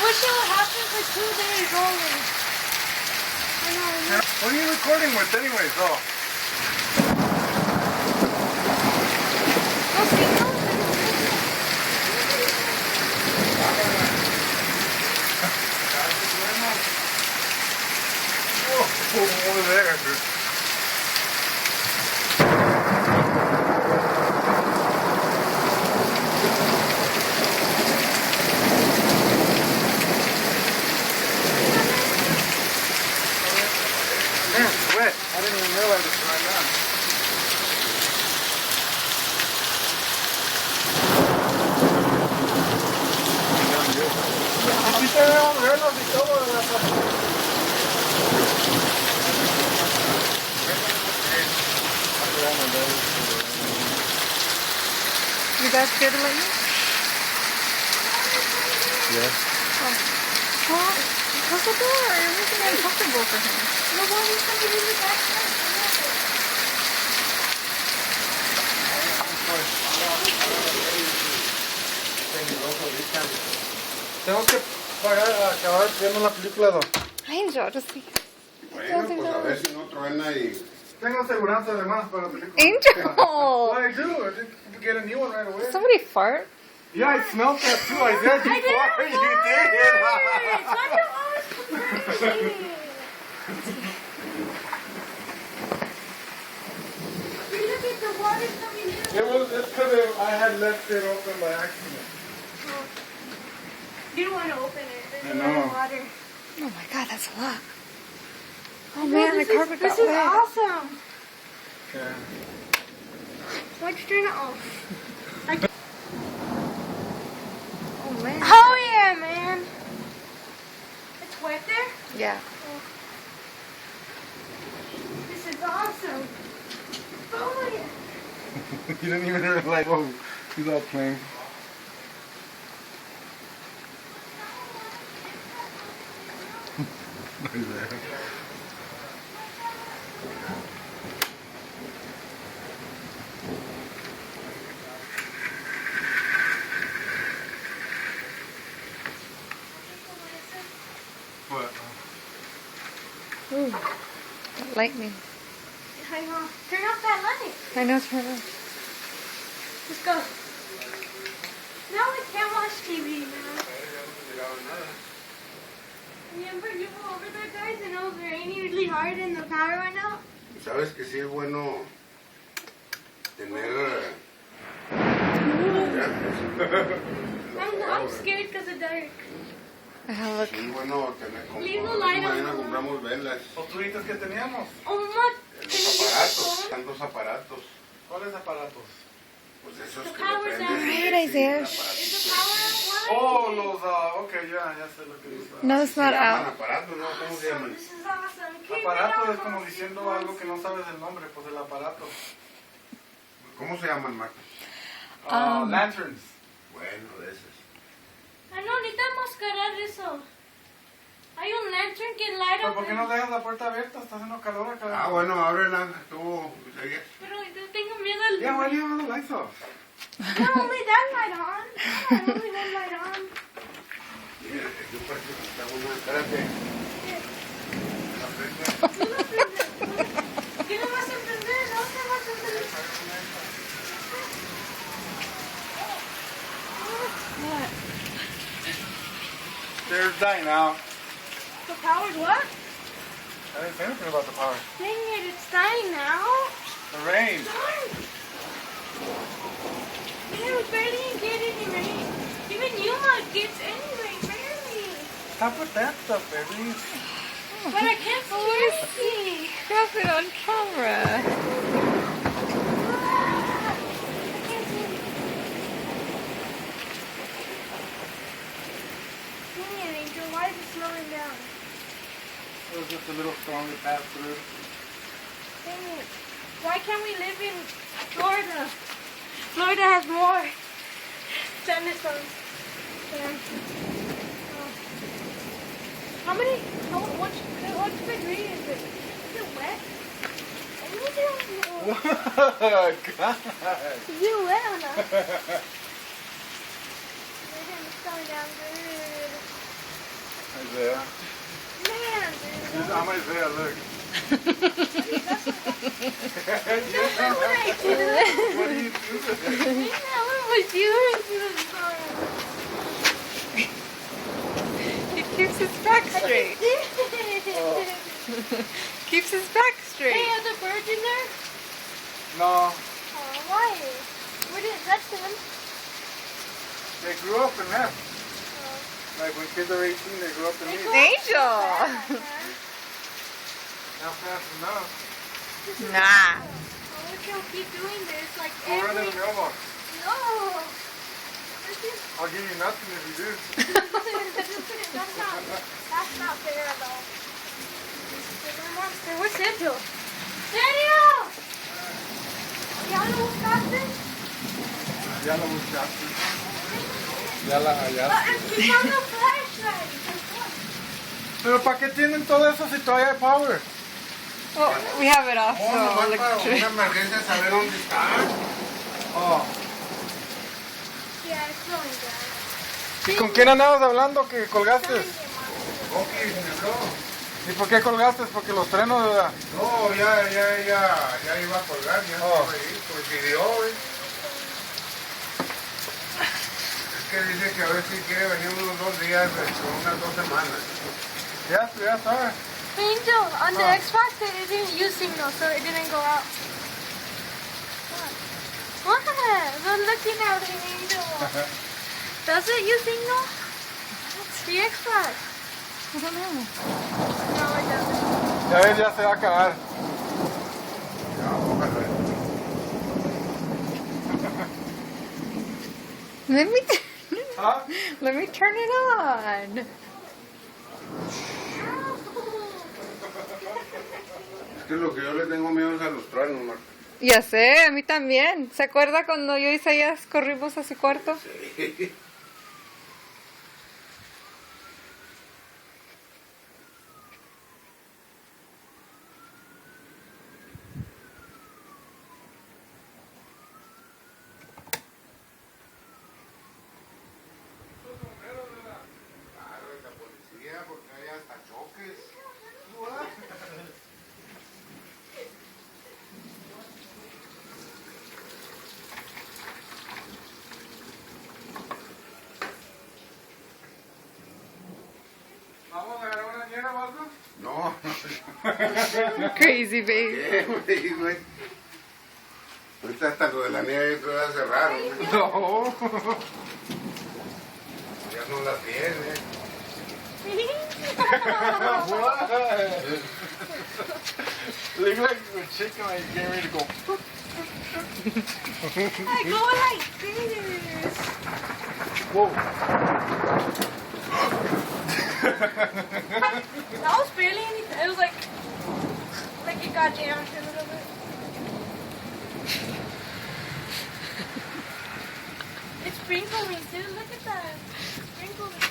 wish it would happen for 2 days only. I know. What are you recording with anyways, though? No, see, no. Over there. Wet. I didn't even realize it's right now. Aquí tenemos verlos y todo de la You guys scared to let you? Yes. Oh. Well, close the door. You're making it uncomfortable for him. No, well, he's coming in the back. Tengo que pagar a acabar viendo la película, ¿no? Angel, just see. Bueno, pues a ver si no truena y... Tengo aseguranza además para la película. Angel! Well, I do. I did get a new one right away. Somebody fart? Yeah, I smelled that too. I said before you did. Look at the water coming in. It's because I had left it open by accident. You don't want to open it. There's I a lot know. of water. Oh my god, that's a lot. Oh No, man, the this carpet got This is wet. awesome. Yeah. Why'd you turn it off? Oh man. Oh yeah, man. It's wet there? Yeah. This is awesome. Oh yeah. You didn't even realize, oh, he's all playing. Right there. What? Ooh. Lightning. I know. Turn off that light. I know, turn it off. Let's go. Now we can't watch TV now. Remember you were over there, guys, and it was raining really hard and the power went out? ¿Sabes que sí es bueno tener... I'm scared because of dark. Look. Sí es bueno tener... Como Leave the light on. mañana compramos velas. Los tubitos que teníamos. Oh my. Los aparatos, tantos aparatos. ¿Cuáles aparatos? Pues esos The que power's le out. prenden. Right, Isaiah. Is the power out? Oh, los, okay, ya sé lo que dices. No, it's Se not llaman out. aparatos, ¿no? ¿Cómo se llaman? This is awesome. Keep it Aparato on. es como diciendo algo que no sabes el nombre, pues el aparato. ¿Cómo se llaman, Marta? Lanterns. Bueno, de esos. Ah, no, necesita mascarar eso. Hay un lantern que light ¿Pero up. por qué no dejas la puerta abierta? Está haciendo calor acá. Ah, bueno, ábrela. Tú, segues. Pero yo tengo miedo al... Yeah, why do you have the lights off? No, only that light on. No, only one light on. Mira, yo parece que está una... Espérate. La prende. ¿Qué no vas a entender? No te vas a entender. What? They're dying out. The power's what? I didn't say anything about the power. Dang it, it's dying now. The rain. Darn. Man, we barely get any rain. Even Yuma gets any rain, barely. Stop with that stuff, baby. But I can't see. Drop it on camera. I can't see. Dang it, Angel, why is it slowing down? It was just a little storm to pass through. Dang it. Why can't we live in Florida? Florida has more thunderstorms than... How many? What degree is it? Is it wet? Oh, God. Is it wet or not? It's going down good. Isaiah. Man, dude. I'm Isaiah, look. What do I do? What do you do? What was yours? He keeps his back straight. Keeps his back Hey, straight. are the birds in there? No, Oh, why? We didn't touch them. they grew up and left. Like when kids are 18, they grow up and leave. Angel. Not fast enough. Nah. Oh, we can keep doing this like Go run in every... the mailbox. No! I'll give you nothing if you do. That's not fair at all. Monster, where's Sergio? Sergio! ¿Ya lo buscaste? Ya la buscaste. Ya la hallaste. Aquí está una flashlight. Pero ¿para qué tienen todo eso si todavía hay power? Well, we have it off, Oh, so nomás para electric. una emergencia saber dónde está. Oh. Yeah, it's going down. ¿Y con quién andabas hablando que colgaste? Ok, se me habló. ¿Y por qué colgaste? Porque los trenos, ¿verdad? No, ya iba a colgar, ya Oh. iba a ir, coincidió, güey. Es que dice que a ver si quiere venir unos 2 días, con unas 2 semanas. Ya sabes. Angel, on the Oh. Xbox it didn't use signal, so it didn't go out. What? We're looking at the Angel. Does it use signal? The Xbox. I don't know. No, it doesn't. Ya ves, ya se va a acabar. Ya, ojalá. ¿Ah? Let me turn it on. Es que lo que yo le tengo miedo es a los truenos, Marta. Ya sé, a mí también. ¿Se acuerda cuando yo y Isaías corrimos a su cuarto? Sí. Claro, la policía, porque hay hasta choques. ¿Vamos a agarrar una niñera o algo? No, Crazy babe. ¿qué, güey? Ahorita hasta lo de la nieve ya todavía cerraron. No. Ya no la tiene. What? Look like a chicken like getting ready to go. I go like this. Whoa. That was barely anything. It was like it got jammed a little bit. It's sprinkling too. Look at that. Sprinkling.